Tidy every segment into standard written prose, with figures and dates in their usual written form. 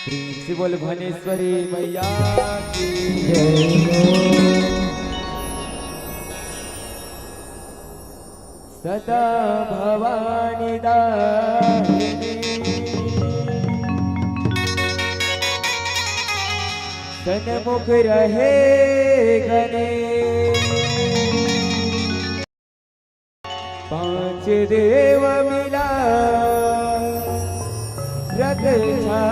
से बोल भनेश्वरी मैया की सदा भवानी दाहिनी सन्मुख रहे गणे पांच देव मिला रक्षा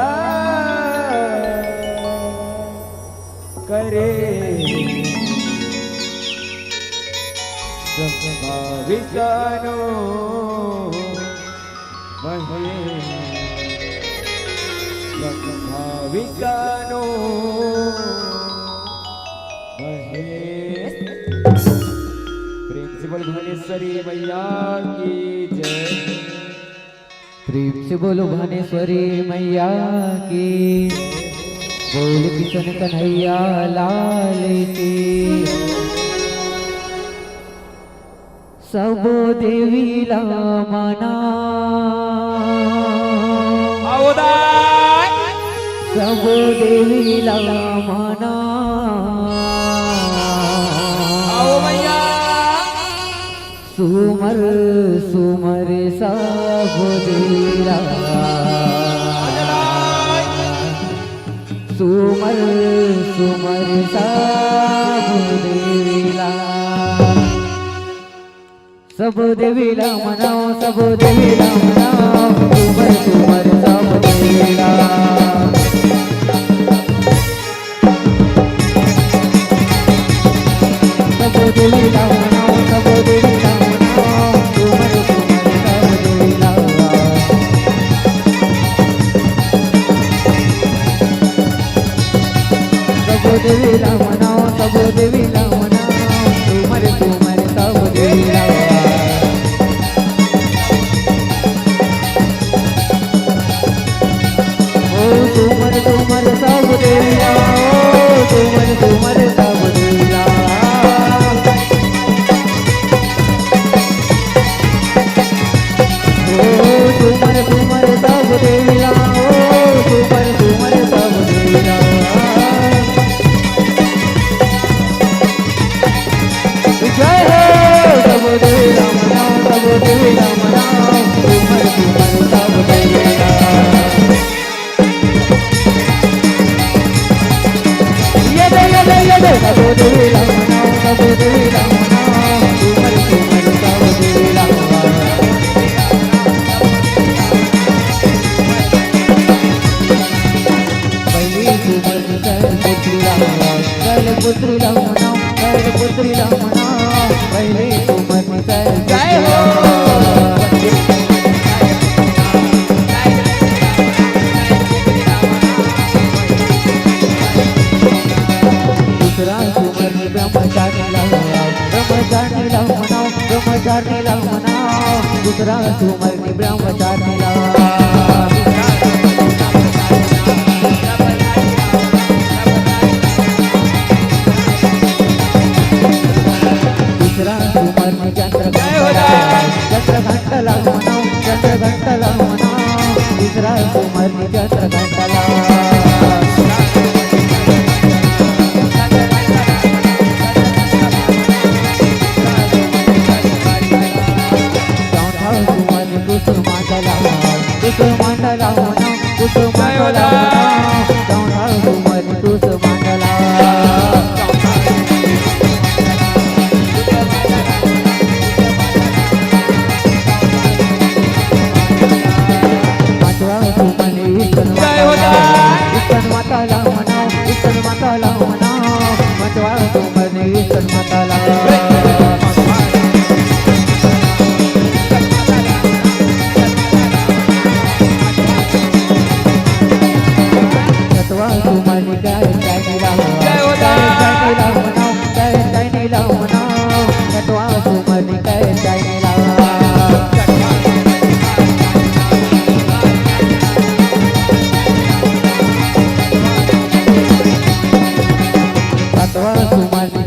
करे विष्णु महे विष्णु महे प्रिंसिपल भुवनेश्वरी मैया की जय। प्रेम से बोलो भुवनेश्वरी मैया की, बोल किशन कन्हैया लाल की। सब देवी ला मना, सब देवी ला मना, सुमर सुमर सब देवीला, सुमर सुमर सब देवीला, सब देवीला मनाओ, सब देवीला मनाओ, सुमर सुमर सब देवीला। सब देवीला मनाओ, सब देवीला मनाओ, सुमर सुमर सब देवीला। सब देवीला मनाओ, सब देवीला मनाओ, सुमर सुमर सब देवीला। सुमर सुमर सब देवीला, सुमर सुमर सब देवीला। सुमर सुमर सब देवीला, सुमर सुमर सब देवीला। जय हो सब देवीला मनाओ, सब देवीला मनाओ, सुमर सुमर सब देवीला। सब देवीला मनाओ, सब देवीला मनाओ, सुमर सुमर सब देवीला। पहली सुमर कैल पुत्रीला मनाओ, कैल पुत्रीला मनाओ, पहली सुमर जय हो। दूसरा सुमर ब्रह्मचारी ला मनाओ, ब्रह्मचारी ला मनाओ, ब्रह्मचारी ला मनाओ, दूसरा सुमर ब्रह्मचारी ला। दूसरा सुमर चंद्र घंटा ला मनाओ, चंद्र घंटा ला मनाओ, दूसरा सुमर चंद्र घंटा ला। कुसुमांडला मनाओ, कुसुमांडला मनाओ, चौथा सुमर कुसुमांडला। पांचवा सुमर ईश्वर माताला मनाओ, ईश्वर माताला मनाओ, पांचवा सुमर ईश्वर माताला।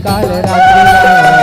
काल रात्रीला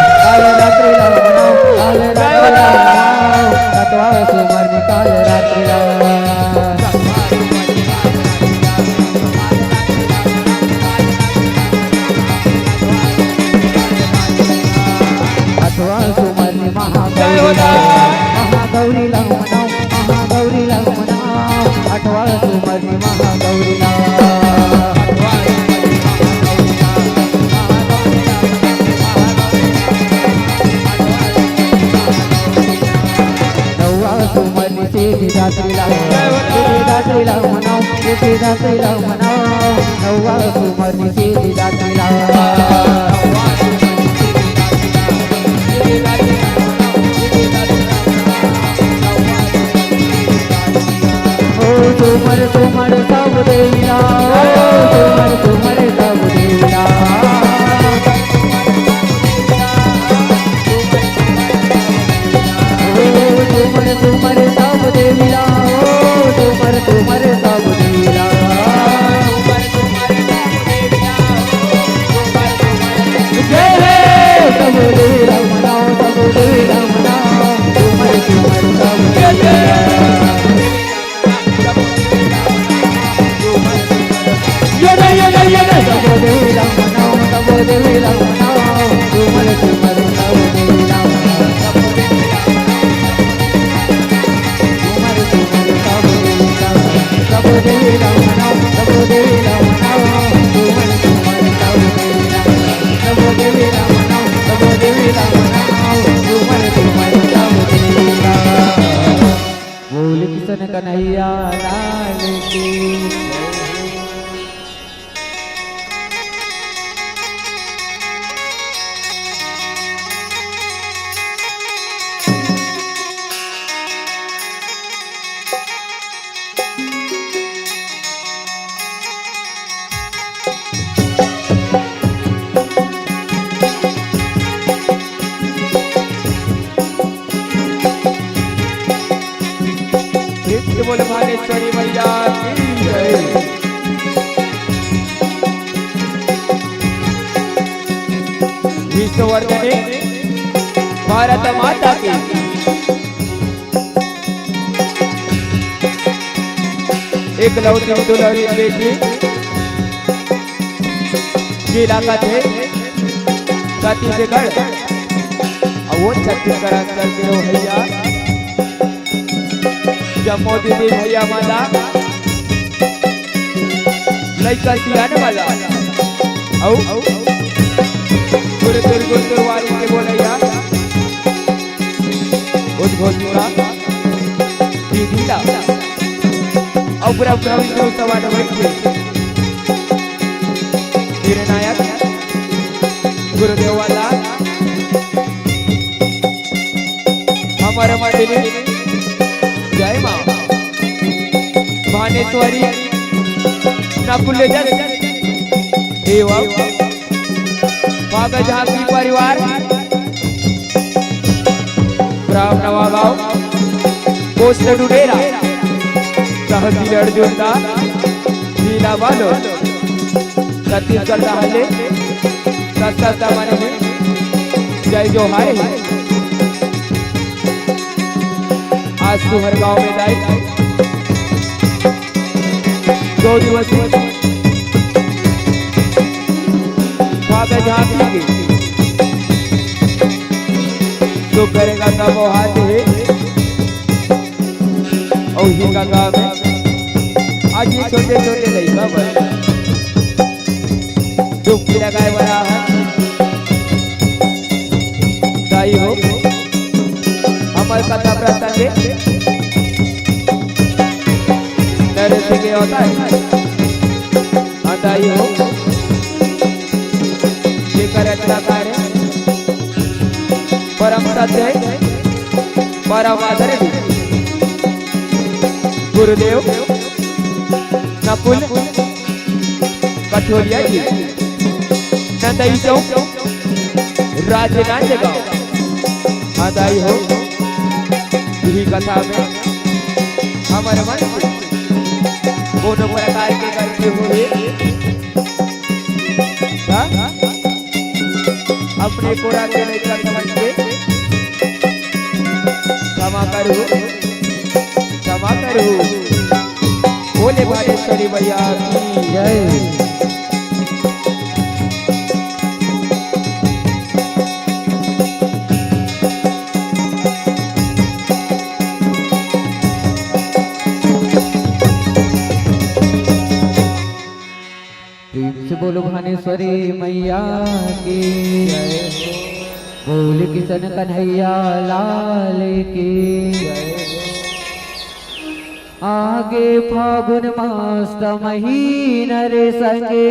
सिद्धिदात्रीला म्हणाव सिद्धिदात्रीला म्हणाव नववा सुमरनी सिद्धिदात्रीला तुमर तुमर सब देविला तुमर तुमर सब देविला तुमर तुमर सब देविला तुमर तुमर सब देविला जय हे सब देविला मनाओ सब देविला मनाओ तुमर तुमर सब देविला तब देविला मनाओ तुमर तुमर सब देविला तुमर तुमर सब देविला तब देविला मनाओ तब देविला मनाओ तुमर तुमर सब देविला तब देविला मनाओ तब देविला मनाओ तुमर तुमर सब देविला बोल किशन कन्हैया लाल की बोल भानेश्वरी मैया की जय। विश्ववर्धने भारत माता की एकलौती दुलारी बेटी जिला का थे छत्तीसगढ़ वो छत्तीसगढ़ करते हो भैया मोदी दी भैया माला लड़का सियाने वाला औ गुरु वाली के बोलैया उद्घोषणा दीदीला और पूरा विष्णु सवाल बैठे निर्णायक गुरुदेव वाला हमारे मंदिर जय माँ भानेश्वरी नकुल एवं झांकी परिवार ग्राम नवागांव पोस्ट डुडेरा तहसील अर्जुनदा जिला बालोद छत्तीसगढ़ रहले सत्ता में जय जोहार आज तुहर गांव में जाए 2 दिवसीय झांकी की तो करेगा तब वो हाथ है और ही का गाँव में आज ये छोटे छोटे नहीं कब डुबकी लगाए बना है दाई हो हमारे कथा प्रसंग नरसिंह के होता है दाई हो रचना कार्य परम सत्य परम आदर गुरुदेव नकुल कठोरिया जी नंदई चौक राजनांदगांव आदाई हो यही कथा में हमारे मन दोनों प्रकार के करते हुए अपने पूरा के लेकर समझ के क्षमा करो बोले भानेश्वरी भैया की जय। बोलो भानेश्वरी मैया की बोल किशन कन्हैया लाल की आगे फागुन मास महीना रे संगे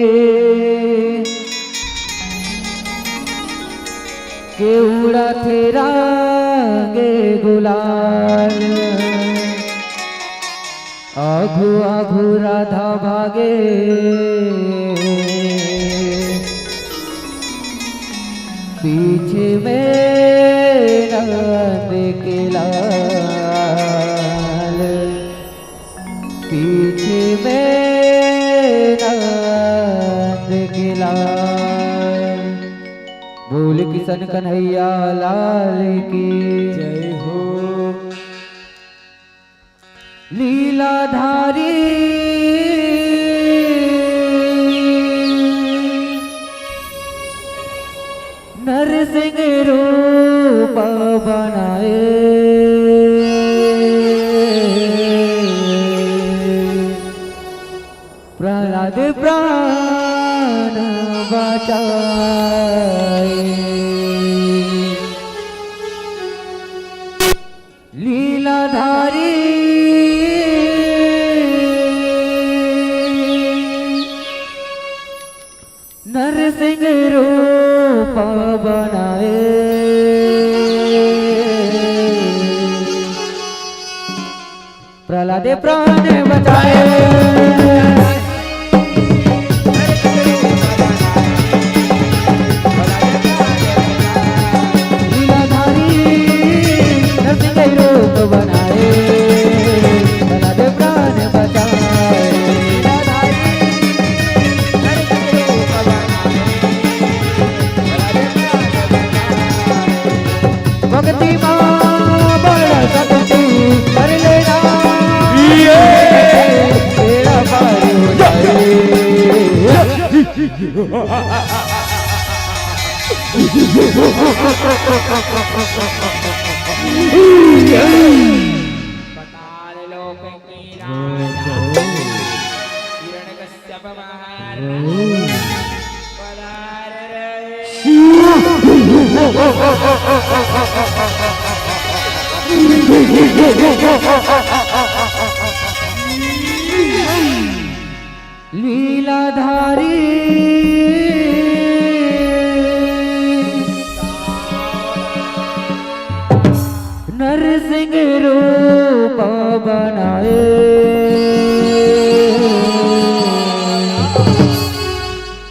के उड़ा थे रागे गुलाल आघू आघू राधा भागे पीछे में नंद के लाल पीछे में नंद के लाल बोल किशन कन्हैया लाल की जय हो। लीलाधारी नरसिंह रूप बनाए प्रहलाद प्राण बचाए लीलाधारी नरसिंह रूप बनाए प्रहलाद प्राण बचाए लीलाधारी नरसिंह रूप बनाए प्रहलाद प्राण बचाए भक्ति माँ बड़ा सकती कर लेना तेरा पार हो जाए पताल लोक की राजा हिरण्यकश्यप महाराज पधार लीलाधारी नरसिंह रूप बनाए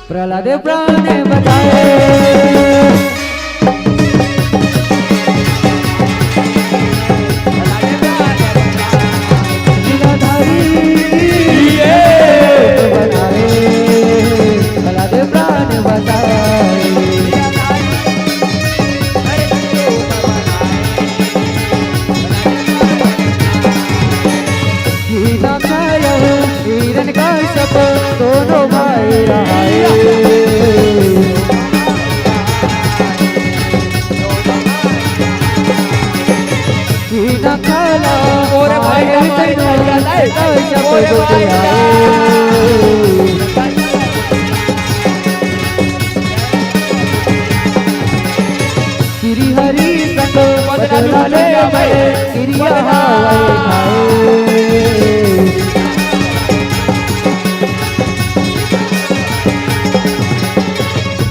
प्रहलाद प्राण बचाए हिरण का सब दोनों भाई रहाए और भाई श्री हरि संग बदला ले क्रिया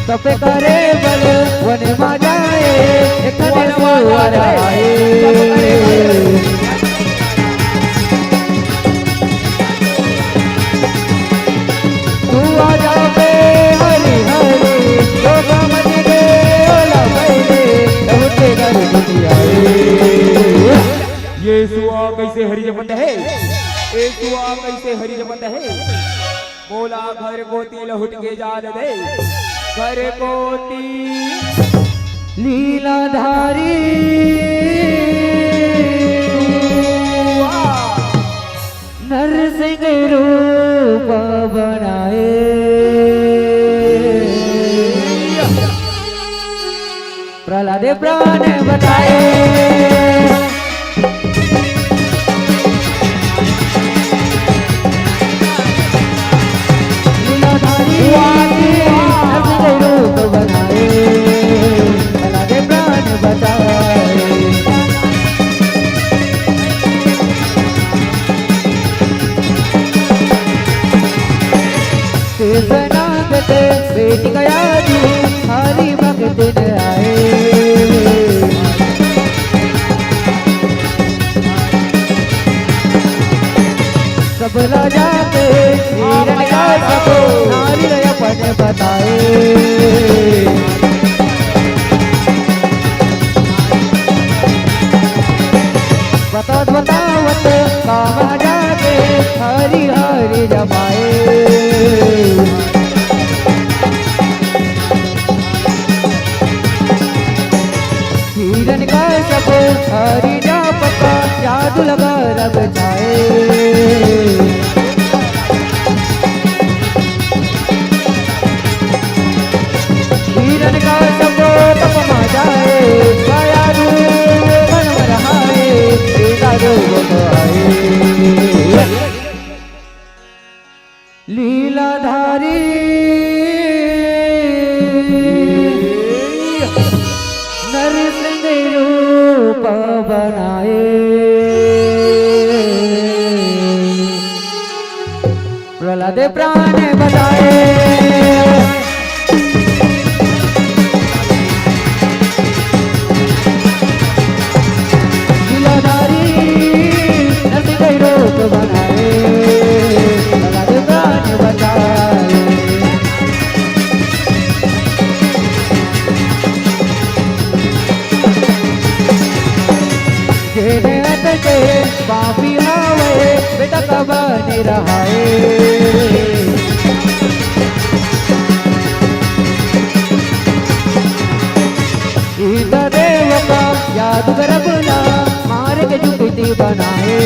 तपे करे बल वन मा जाए वन तू आ जावे हरि हरि लोग मत दे ओला बैठे लौटे घर दुनियाए ये सुआ कैसे हरि जपत है, ये सुआ कैसे हरि जपत है। बोला घर गोती लहुट के जान दे घर गोती लीलाधारी नरसिंह रूप बनाए प्रहलाद प्राण बचाए शनागत बेटी गया तू हरि भक्त न आए सब राजा के हिरण का सब नारी अपन बताए बतावत बतावत काम जाके हरि हरि जमाए हिरण का सब हरि जा पता जादू लगा रब जाए हिरण का सब तप मा जाए गया रू मन रहाए लीलाधारी नरसिंह रूप बनाए प्रहलाद प्राण बताए पापी हावे बेटा कब नहीं रहाए इंद्र देव का याद कर बुला मार के जुगती बनाए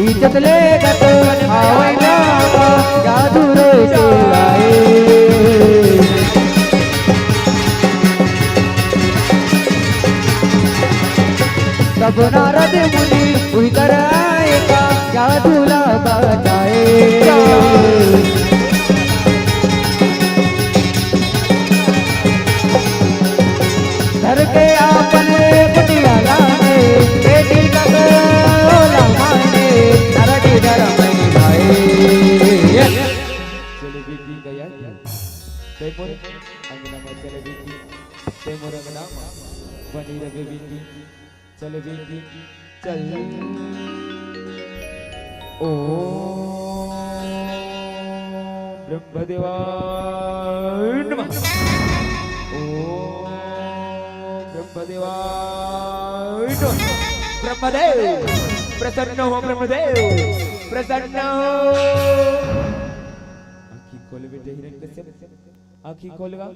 इज्जत ले गत आवेगा जादू रे चलाए तब नारद मुनि उतर आएगा क्या दूल्हा बचाए घर के आपने कुटिया लाने बेटी का बोला माने नारद डर में भाई चले बेटी गया ते मोर अंगना में चले बेटी ते मोर अंगना बनी रहे बेटी चल बेटी चल ओ ब्रह्मदेवाय नमः ओ ब्रह्मदेवाय नमः ब्रह्मदेव प्रसन्न हो ब्रह्मदेव प्रसन्न हो आँखी खोल बेटे हिरण्यकश्यप आँखी खोलगा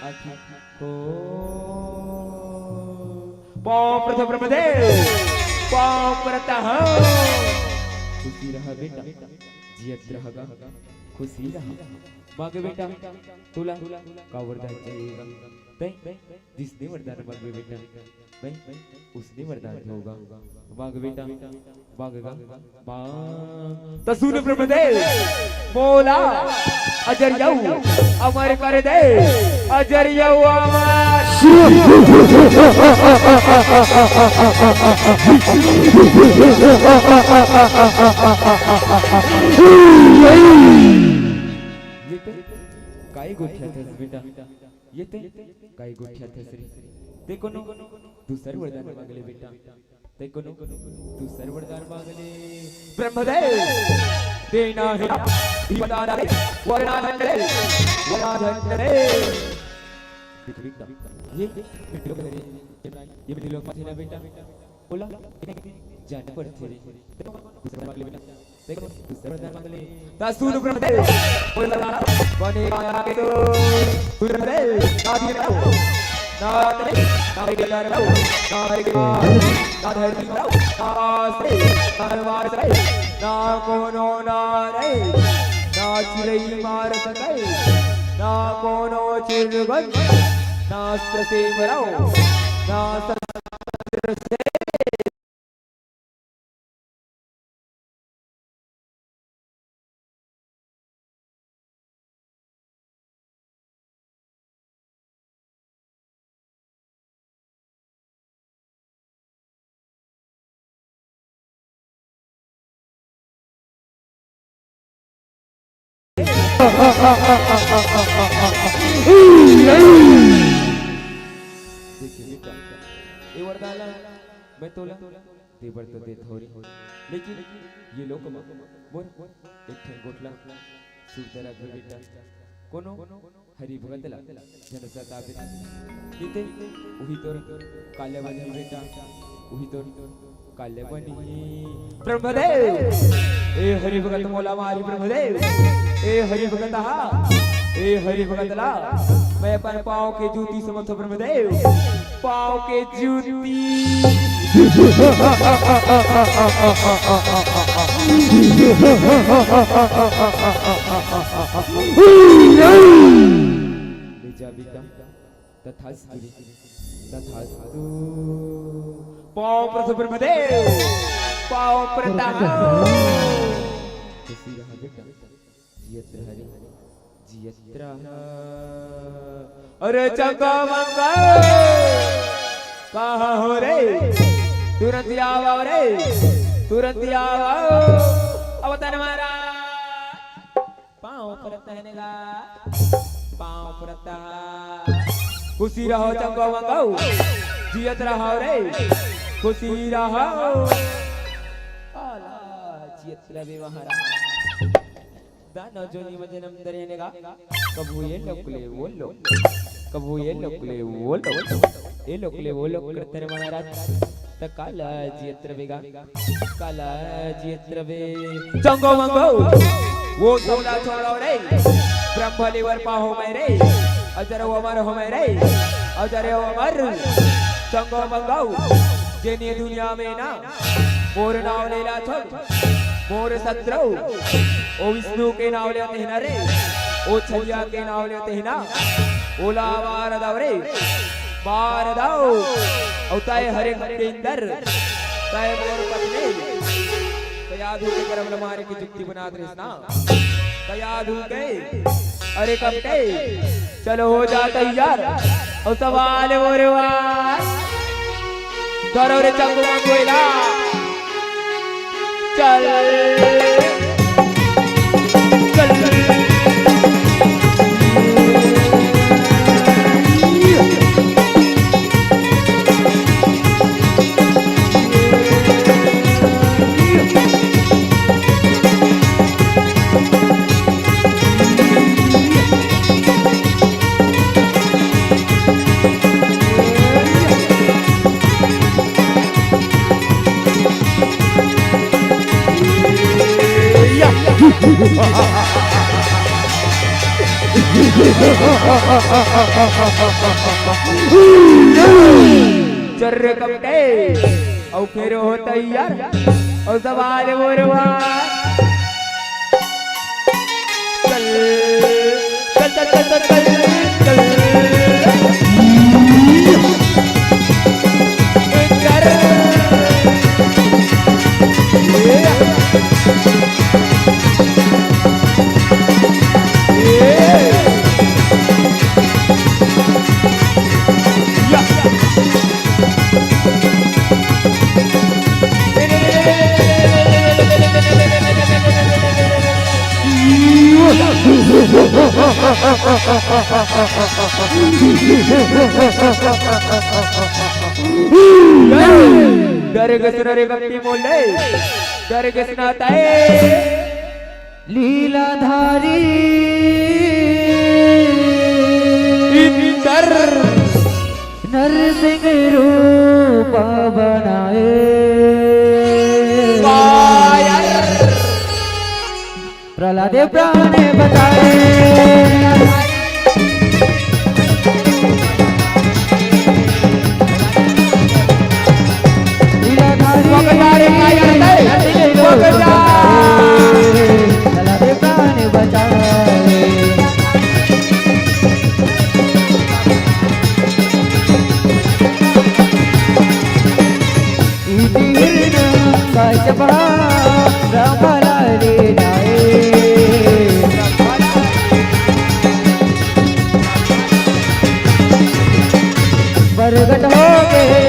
आँखी खोल पाँव प्रथ ब्रह्मदेव पाँव प्रतः खुशी रहा बेटा जियत रहगा खुशी रहा मांगे बेटा तुला का वरदान चाहिएगा नहीं जिसने वरदान मांगे बेटा नहीं उसने वरदान होगा मांग बेटा मांगेगा मांग तो सुन ब्रह्मदेव बोला अजर यऊ अमर कर दे अजर यऊ अमर काय गोठ्या थस बेटा येते काय गोठ्या थस रे ते कोनो दुसर वरदान मागले बेटा ते कोनो दुसर वरदान मागले ब्रह्मदेव देना है वरदान रे वरदान रे वरदान रे ये लोग माथे ना बेटा बोला जाने पड़ते रे दूसरा मांगले बेटा देखो दूसरा वरदान मांगले दासुन ब्रह्मदेव बोला बने आया के तो ब्रह्मदेव आदि रहो नारे नारे के रहो नारे के नारे के रहो आसे परवार से ना कोनो नारे ना चिरई मार सके ना कोनो चिरगन ना अस्त्र से मराओ ना शस्त्र से देखिए बेटा ये वरदान मैं तोला देवर तो दे थोड़ी लेकिन ये लोग मोर एक ठन गोटला सुरतरा के बेटा कोनो हरि भगतला जनसता बेटा किते उही तोर काले बनी बेटा उही तोर काले बनी ब्रह्मदेव ए हरि भगत मोला मारी ब्रह्मदेव ए हरि भगत हा ए हरि भगतला मैं अपन पाँव के जूती समझो ब्रह्मदेव पाँव के जूती बेजा बेटा तथास्तु तथास्तु पाँव प्रथ ब्रह्मदेव पाँव प्रताप किसी रहा बेटा जियत्र हरि जियत्र अरे चंगा मंगा कहाँ हो रे तुरंत आओ रे तुरंत आओ अवतार मारा पाँव प्रतहनेगा पाँव प्रता खुशी रहो चंगो मंगो जियत रहो रे खुशी रहो आला जियत रहे महारा दानो जोनी में जन्म दरेनेगा कबू ये लोकले वो लोग कबू ये लोकले वो लोग ये लोकले वो लोग करते रहे महाराज काला जियत्र बेगा काला जियत्र बे चंगो मंगो वो छोड़ा छोड़ो रे ब्रह्मली वर पाहो मैं रे अजर वो अमर हो मैं रे अजर वो अमर चंगो मंगो जेनी दुनिया में ना मोर नाव लेला छोड़ मोर सत्रौ ओ विष्णु के नाव लेते हैं ना रे ओ छलिया के नाव लेते हैं ना ओला वार दाव रे बार दाव औताए हरे के अंदर ताए मोर पत्नी कयाधु के करम मारे की जुक्ति बना दे ना कयाधु के अरे कब के चलो हो जा तैयार और सवाल मोरवार करो रे चंगू मंगोला चल चल चर्रे कपटे और फिर हो तैयार और सवाल मोरवा चल चल चल चल चल चल डर गसना रे गप्पी मोले डर गसना ताए लीलाधारी इंदर नरसिंह रूप बनाए प्रहलाद प्राण बताए प्रगट हो गए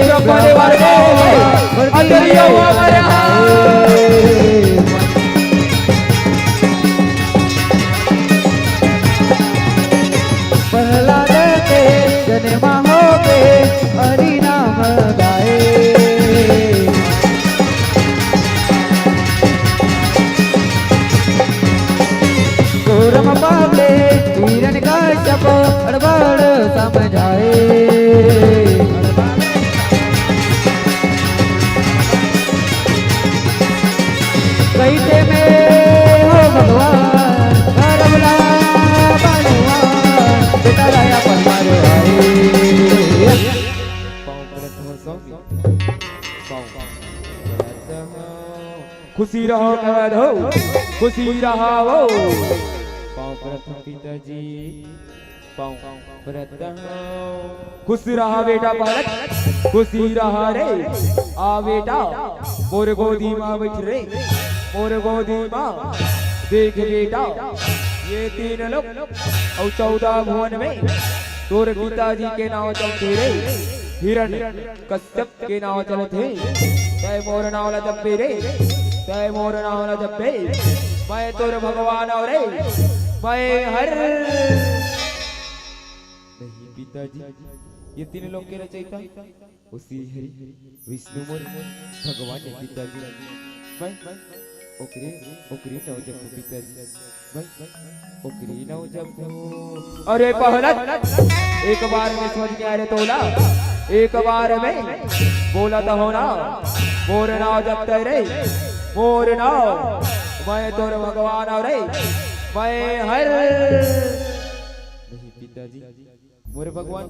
खुशी रहो कवद हो खुशी रहा वो पाँव प्रथम पिताजी पाँव प्रथम खुश रहा बेटा बालक खुशी रहा रे आ बेटा मोर गोदी माँ बैठ रे मोर गोदी माँ देख बेटा ये 3 लोग और 14 भुवन में तोर पिताजी के नाव चलते रे हिरण कश्यप के नाव चलते तय मोर नाव ला जब्बे रे तय मोर नाव ला जब्बे मैं तोर भगवान और रे मैं हर नहीं पिताजी ये 3 लोग के रचयिता उसी हरि विष्णु मोर भगवान है पिताजी मैं ओकरे ओकरे नाव जब पिताजी मैं ओकरे नाव जब अरे पहला एक बार में समझ में आ रे तोला एक बार में बोला तो होना मोर नाव जब रे मोर नाव मैं तोर भगवान और रे मैं हर नहीं पिताजी मोर भगवान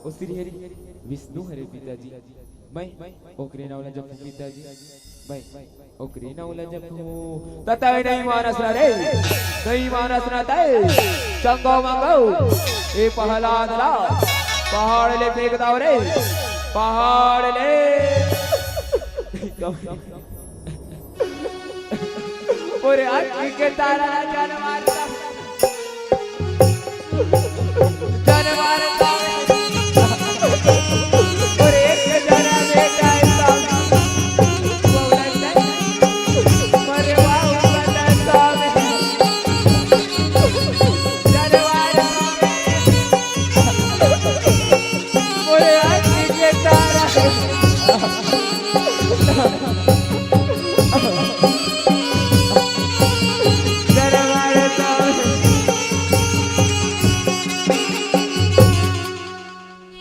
ओ श्री हरि विष्णु हरे पिताजी मैं ओकरे नाव जब पिताजी मैं ओकरे नाव जब ततय नहीं मानस रे नहीं मानस ना तय चंगो मंगो ए पहलाद ला पहाड़ ले फेंक दाव रे पहाड़ ले पूरे आँखी के तारा जानवर और एक जरा बेटा ऐसा मरे वाह बता जानवर पूरे आँखी के तारा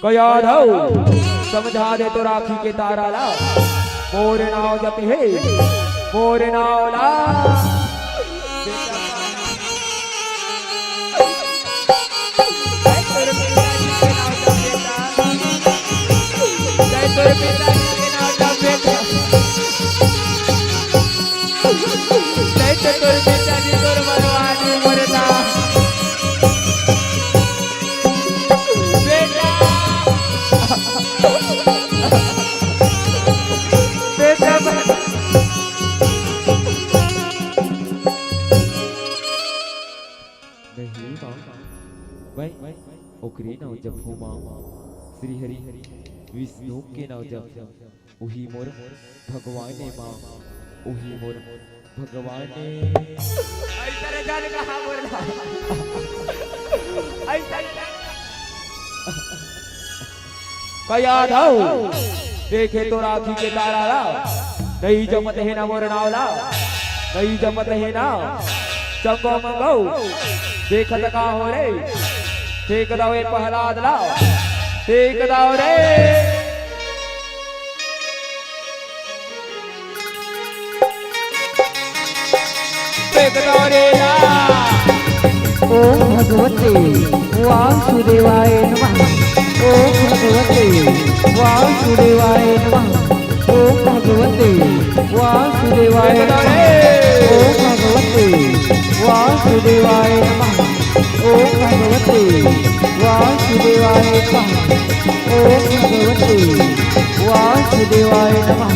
कया धो समझा दे तो राखी के तारा ला मोर नाव जप है मोर नाव ला ओकरे नाव जब हुमा श्री हरि विष्णु के नाव जब वही मोर भगवान ने माँ वही मोर भगवान ने ऐसा रे जान कहाँ बोलना ऐसा कया धाओ देखे तो राखी के तारा ला नहीं जमत है ना मोर नाव ला नहीं जमत है ना चंगो मंगो देखत का हो रे ठीक दाओ ए पहलाद ला ठीक दाओ रे ठीक दाओ रे ला ओम भगवते वासुदेवाय नमः ओम भगवते वासुदेवाय नमः ओम भगवते वासुदेवाय नमः ओम भगवते वासुदेवाय नमः ओम भगवते वासुदेवाय नमः ओम भगवते वासुदेवाय नमः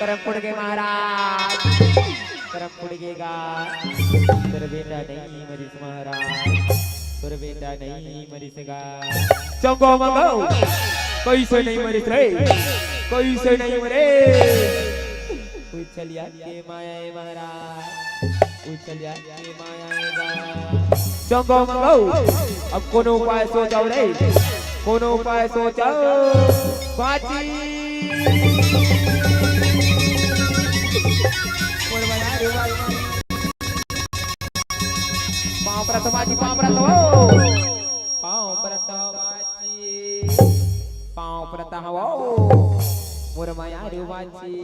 करम पुड़ के महाराज करम पुड़ के गा तेरा बेटा नहीं मरीस महाराज तेरा बेटा नहीं मरीस गा चंगो मंगो कैसे नहीं मरीस रे कैसे नहीं मरे उछलिया के माया महाराज उछलिया के माया चंगो मंगो अब कोनो उपाय सोचाओ रे कोनो उपाय सोचाओ बाची पाँव प्रथमाची पाँव प्रथम मोर माया रुवाची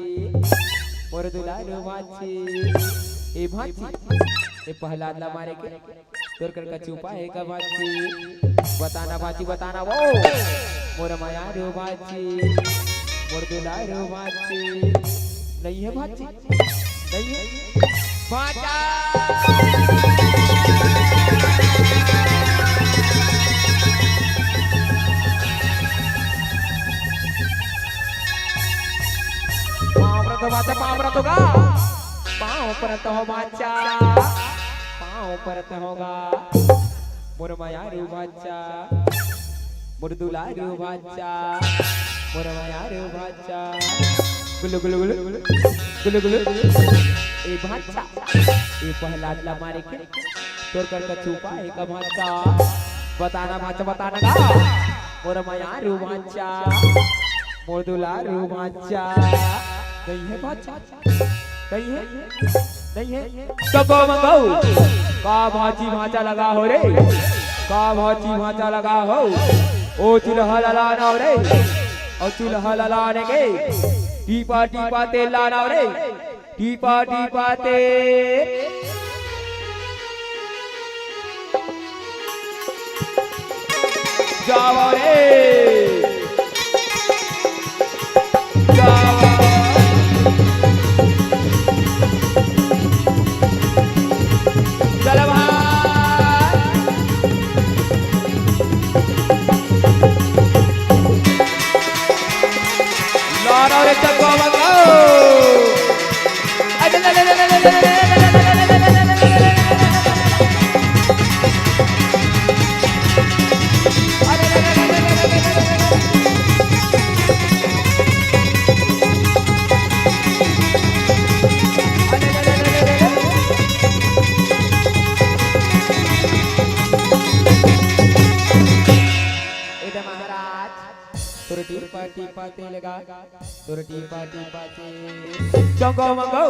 मोर दुला रुवाची ए भाची ए पहलाद ला मारे के तोर कर का चुपा है का भाची बताना भाची बताना वो मोर मोर माया रो भाची मोर दुलारो भाची नहीं है भाची नहीं है भाचा पाँव रत होगा पाँव परत हो बाचा पाँव परत होगा मोर माया रू बाचा मोर दुलारू बाचा मोर माया रू बाचा गुलु गुलु गुलु गुलु गुलु ए बाचा ए पहला ला मारे के तोर कर का छुपा एक बाचा बताना बताना गा मोर माया रू बाचा मोर दुलारू बाचा नहीं है बाचा नहीं है नहीं है सबो मंगो का भाची भाचा लगा हो रे का भाची भाचा लगा हो ओ चूल्हा लाना रे ओ चूल्हा लाने के टीपा तेल लाना रे टीपा तेल जाओ रे चंगो मंगो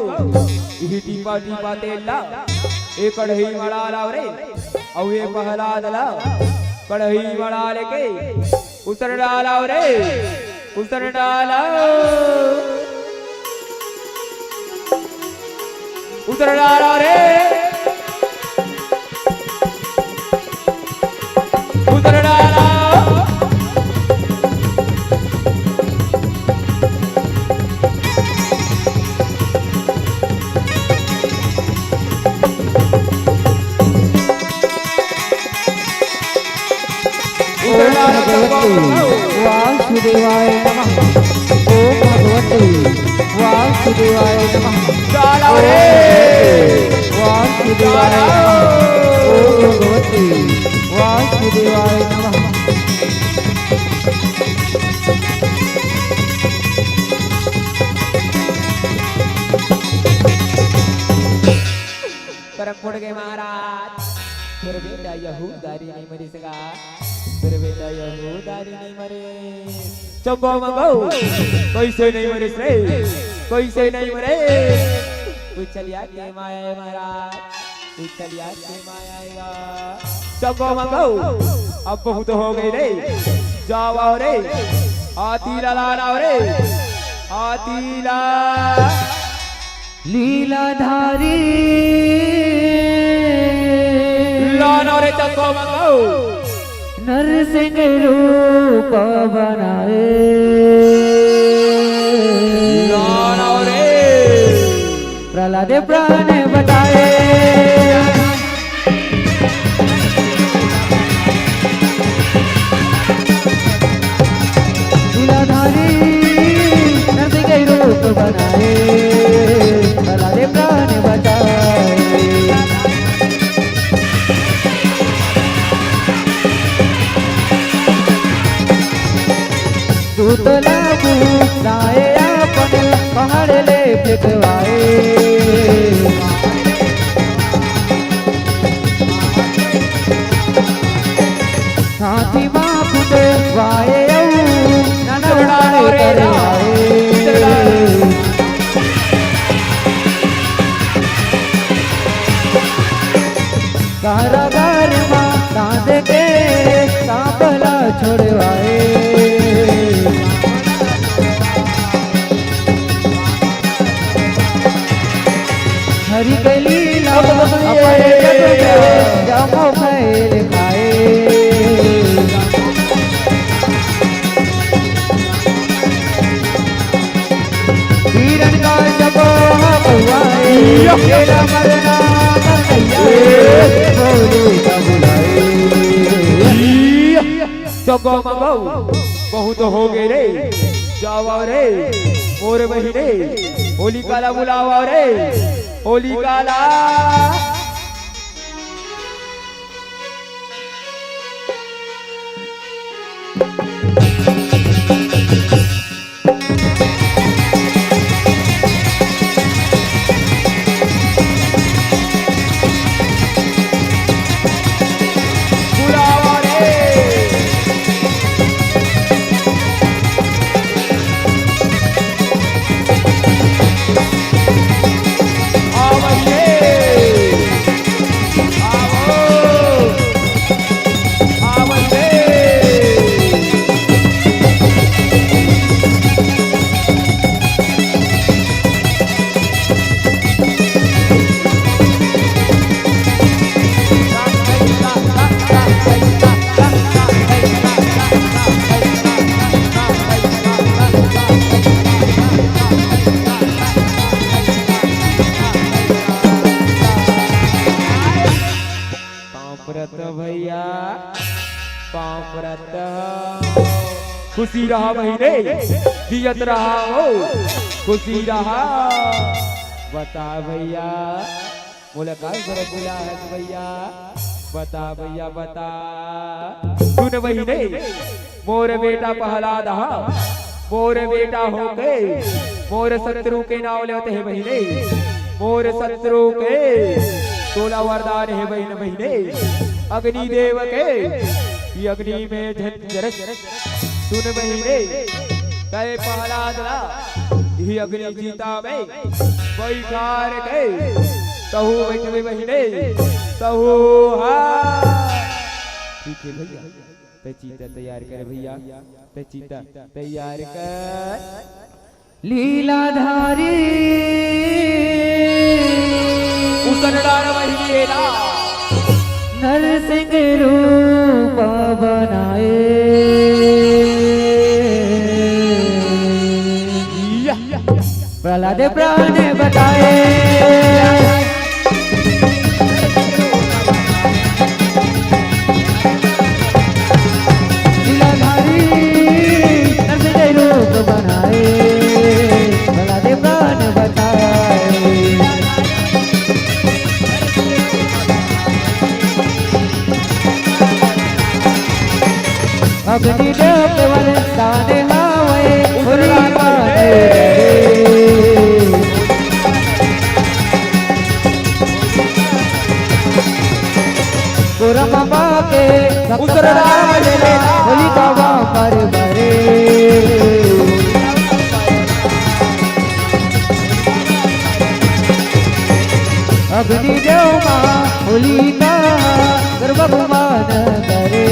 इही टीपा तेला ए कढ़ई मड़ा लाव रे औ ए पहला दला कढ़ई मड़ा लेके उसर डालाव रे उसर डाला उसर डाला रे उसर डाला वासुदेवाय नमः ओम भगवते वासुदेवाय नमः वासुदेवाय ओम भगवते वासुदेवाय नमः परम पुड़ गए महाराज फिर बेटा यहूदारी नहीं मरी सगा फिर बेटा यहूदारी नहीं मरे चंगो मंगो कैसे नहीं मरे रे कैसे नहीं मरे कोई चलिया के माया महाराज कोई चलिया के माया चंगो मंगो अब बहुत हो गई रे जाओ रे आतीला लाना रे आतीला लीलाधारी लाना रे चंगो मंगो नरसिंह रूप बनाए लाना रे प्रहलाद प्राण बताए लीलाधारी नरसिंह रूप बनाए प्रहलाद प्राण बताए दूतला बुलाए अपन पहाड़ ले फेंकवाए हाथी माँ फुटवाए ननवाड़े करवाए कारागार माँ बांध के सांपला छोड़वाए हरि के तेरा मरना कन्हैया बोले का बुलाए। जगो मंगो बहुत हो गए रे, जावा रे मोर बहिने, होली काला बुलावा रे, होली काला। भैया पापरत खुशी रहा महीने, जियत रहा हो खुशी रहा। बता भैया मुलाकात कर बुला है भैया, बता भैया बता। सुन महीने मोर बेटा पहला दहा, मोर बेटा हो गए मोर शत्रु के नाम लेते हैं महीने, मोर शत्रु के 16 वरदान है बहन महीने। अग्नि देव के ये अग्नि में झंझर सुन महीने, तय प्रहलाद ही अग्नि जीता में बैठार के तहु बैठे महीने तहु। ठीक है भैया, तय चीता तैयार कर भैया, तय चीता तैयार कर। लीलाधारी उसनदार महीने नरसिंह रूप बनाए, प्रहलाद प्राण बताए। लीलाधारी नरसिंह रूप बनाए, प्रहलाद प्राण बताए। अग्नि देव के वरदान हावे होली माने कुरम के उत्तरदान होली का पर भरे। अग्नि देव मां होली का सर्वमान करे।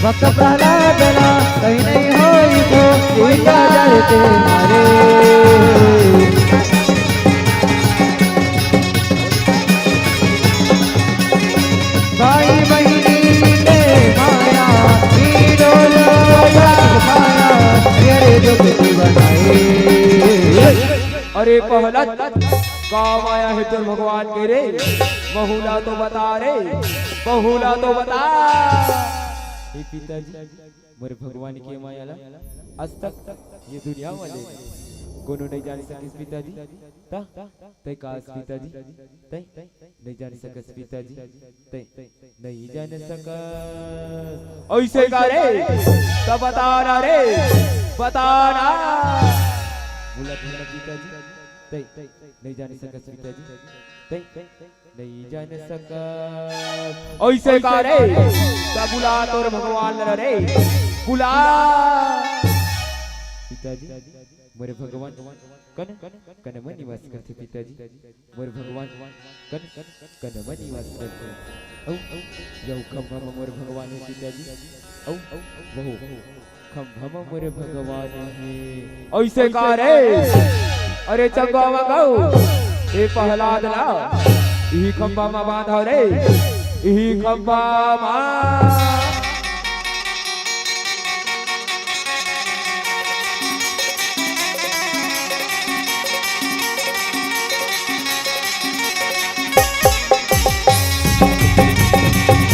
भक्त प्रहलाद कहीं नहीं होई तो सीता डरते मारे। भाई बहिनी ने माया डोल माया तेरे दुख बनाए। अरे प्रहलाद काम आया है तुम भगवान के रे, बहुला तो बता रे, बहुला तो बता। हे पिताजी मोर भगवान के मायाला आज तक ये दुनिया वाले कोनो नहीं जान सकस पिताजी। ता तय कास पिताजी, तय नहीं जान सकस पिताजी, तय नहीं जान सकस। ऐसे का रे तब बताना रे, बताना। बोला पिताजी, तय नहीं जान सकस पिताजी, तय नहीं जान सकस। ऐसे का रे तब बुला तोर भगवान रे, बुला पिताजी मोरे भगवान कन कन में निवास करते पिताजी, मोरे भगवान कन कन में निवास करते। औ यौ खम्भा मोरे भगवान है पिताजी, औ बहु खम्भा मोरे भगवान है। ऐसे का रे अरे चंगा मगाओ ए प्रहलाद ला यही खम्भा में बांधा रे, यही खम्भा में।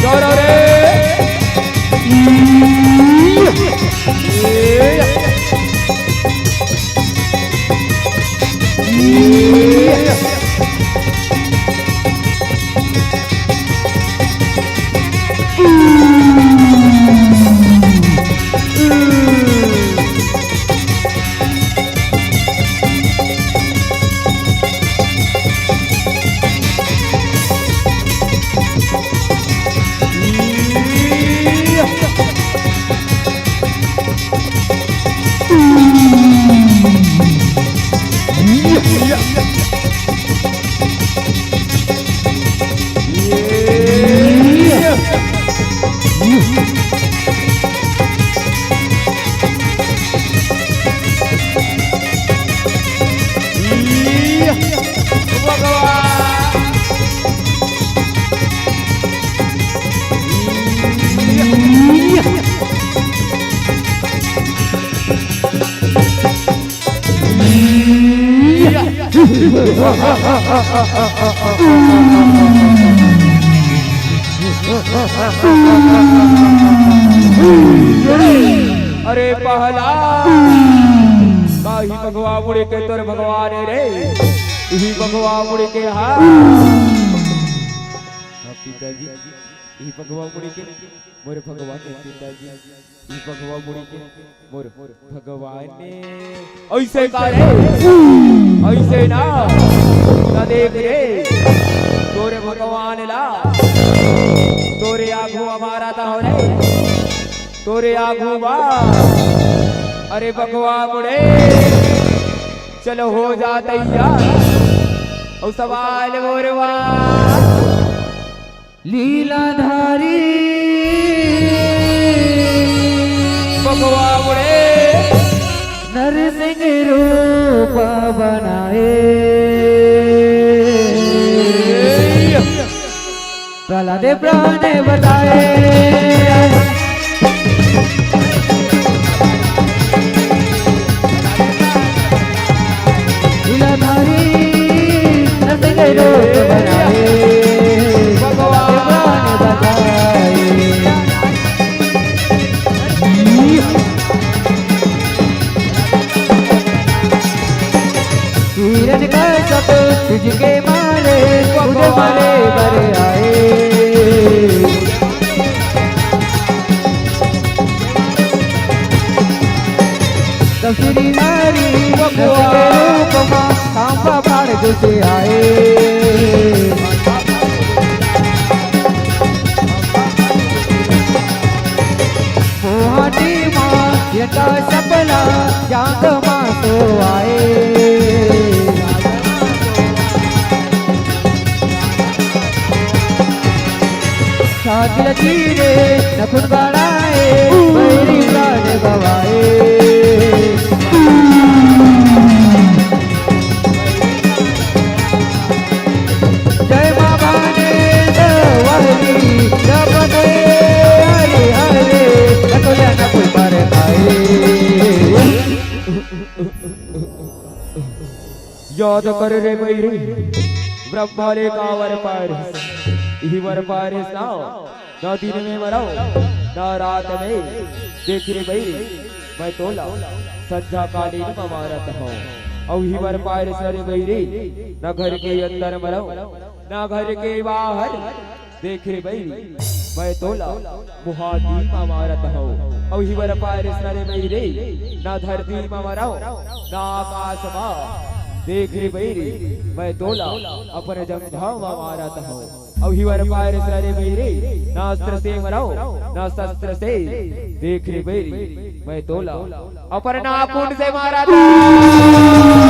जोरो रे अरे पहला काही भगवा मुड़े के तोर भगवान रे ही भगवा मुड़े के हाँ पिताजी ही भगवा मुड़े के मोर भगवान के पिताजी ही भगवा मुड़े के मोर भगवान ने ऐसे का रे ऐसे ना देख रे तोरे भगवान ला तोरे आगू हमारा था हो रे तोरे आगू बा अरे भगवान मुड़े चलो हो जा तैयार और सवाल मोरवा लीलाधारी भगवान मुड़े नरसिंह रूप बनाए प्रहलाद प्राण बताए लीलाधारी नरसिंह रूप बनाए भगवान प्राण बताए सूरज का सप तुझके मारे खुद मरे बरे आए तस्वीरी नारी रूप मां सांपा फाड़ गुस्से आए मोहाटी मां यका सपना जाग मां तो आए सागिल चीरे नखुन बढ़ाए मेरी प्राण गवाए जय मां भाने दवाली जब दे हरे हरे नकुल नकुल पर खाए याद कर रे बैरी ब्रह्माले का वर पार ही वर पारिस ना ना दिन में मराओ ना रात में देख रे भाई मैं तोला संध्या कालीन ममारत हूँ और ही वर पारिस रे भाई ना घर के अंदर मराओ ना घर के बाहर देख रे भाई मैं तोला मुहादी ममारत हूँ और ही वर पारिस रे भाई ना धरती में मराओ ना आकाश में देख रे बैरी मैं तोला अपन जंघा मारत हूँ अभी वर पार सरे बैरी ना अस्त्र से मराओ ना शस्त्र से देख रे बैरी मैं तोला अपन नाखून से मारा था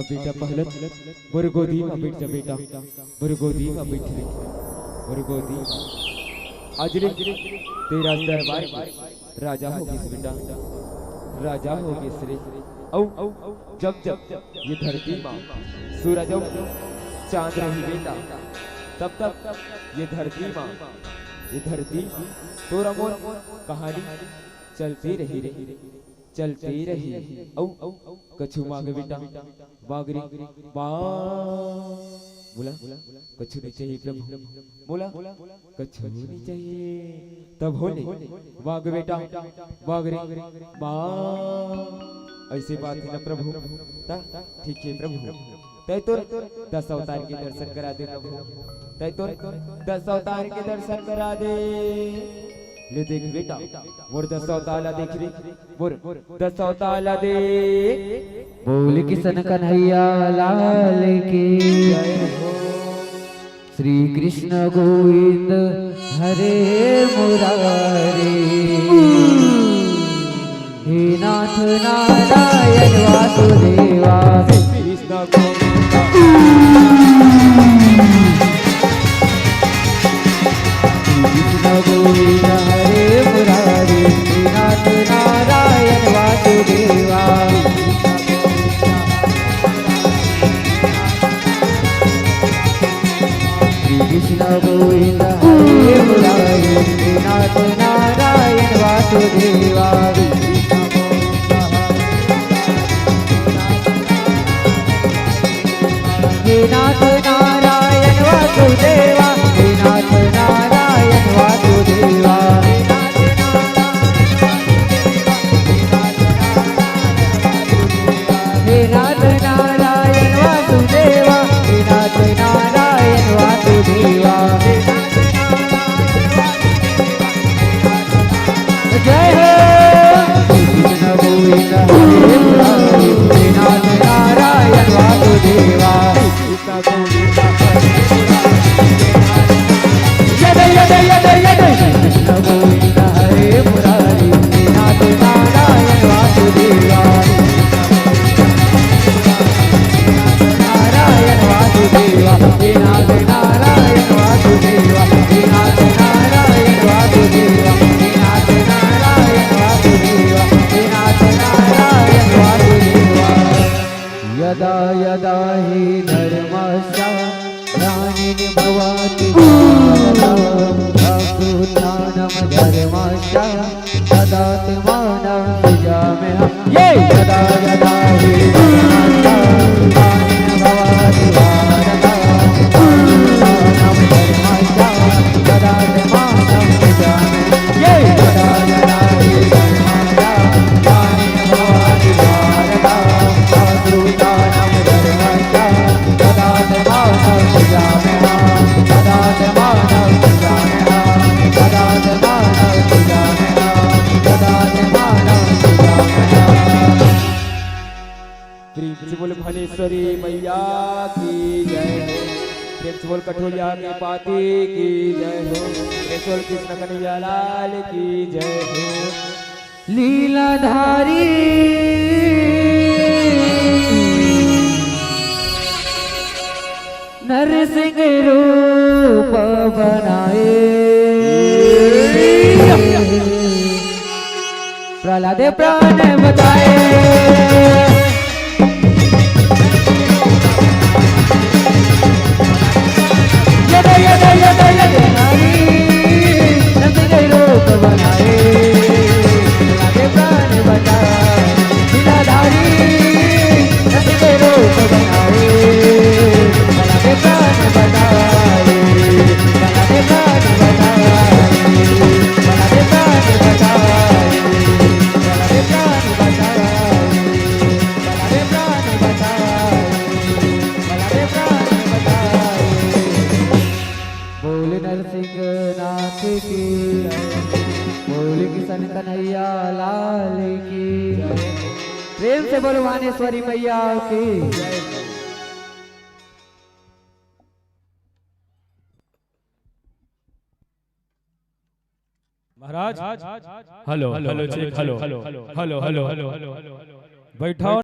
बेटा पहले मोर गोदी में बैठ जा बेटा मोर गोदी में बैठ रे मोर गोदी आज रे तेरा दरबार राजा हो गइस बेटा राजा हो गइस रे औ जब जब ये धरती मां सूरज चांद रही बेटा तब तब ये धरती मां ये धरती तोरा मोर कहानी चलती रही रे, चलती रही। औ कछु मांगे बेटा बागरी बा बोला कछु नहीं चाहिए प्रभु, बोला कछु नहीं चाहिए। तब होले बाग बेटा बागरी बा ऐसे बात है ना प्रभु। ठीक है प्रभु, तय तो 10 अवतार के दर्शन करा दे प्रभु, तय तो 10 अवतार के दर्शन करा दे। ले देख बेटा मोर 10 अवतार देख रे, मोर 10 अवतार दे। बोल किशन कन्हैया लाल की जय हो। श्री कृष्ण गोविंद हरे मुरारी, हे नाथ नारायण वासुदेवा। कृष्ण गोविंद कृष्ण गोविंद हरे मुरारी, हे नाथ नारायण वासुदेवा। कृष्ण गोविंद हरे मुरारी, हे नाथ नारायण वासुदेवा। हे नाथ नारायण वासुदेवा, हे नाथ नारायण वासुदेवा। हे नाथ नारायण वासुदेवा, हे नाथ नारायण वासुदेवा। जय हो। कृष्ण गोविंद हरे मुरारी, हे नाथ नारायण वासुदेवा। कृष्ण गोविंद हरे मुरारी, हे नाथ नारायण वासुदेवा। नारायण वासुदेवा, हे नाथ नारायण वासुदेवा, हे नाथ नारायण वासुदेवा, हे नाथ नारायण वासुदेवा, हे नाथ नारायण वासुदेवा। यदा यदा हि धर्मस्य ग्लानिर्भवति भारतम्, अभ्युत्थानं धर्मस्य तदात्मानं सृजाम्यहम्। यदा यदा हि धर्मस्य ग्लानिर्भवति भारतम्, अभ्युत्थानं धर्मस्य तदात्मानं सृजाम्यहम्। यदा यदा हि धर्मस्य ग्लानिर्भवति भारतम्, अभ्युत्थानं धर्मस्य तदात्मानं सृजाम्यहम्। तदात्मानं सृजाम्यहम्, तदात्मानं सृजाम्यहम्, तदात्मानं सृजाम्यहम्। प्रेम से बोल भलेश्वरी मैया की जय हो। प्रेम से बोल कठोलिया के पाती की जय हो। प्रेम से बोल कृष्ण कन्हैया लाल की जय हो। लीलाधारी नरसिंह रूप बनाए, प्रहलाद प्राण बताए। यदा यदा यदा यदा नारी नरसिंह रूप बनाए, प्रहलाद प्राण बताए। लीलाधारी नरसिंह रूप बनाए, प्रहलाद प्राण बताए, प्रहलाद प्राण बताए, प्रहलाद प्राण बताए, प्रहलाद प्राण बताए, प्रहलाद प्राण बताए, प्रहलाद प्राण बताए। बोल नरसिंह नाथ की, बोल किशन कन्हैया लाल की। प्रेम से बोलो वानेश्वरी मैया की। महाराज hello hello check hello hello hello hello hello बैठाओ।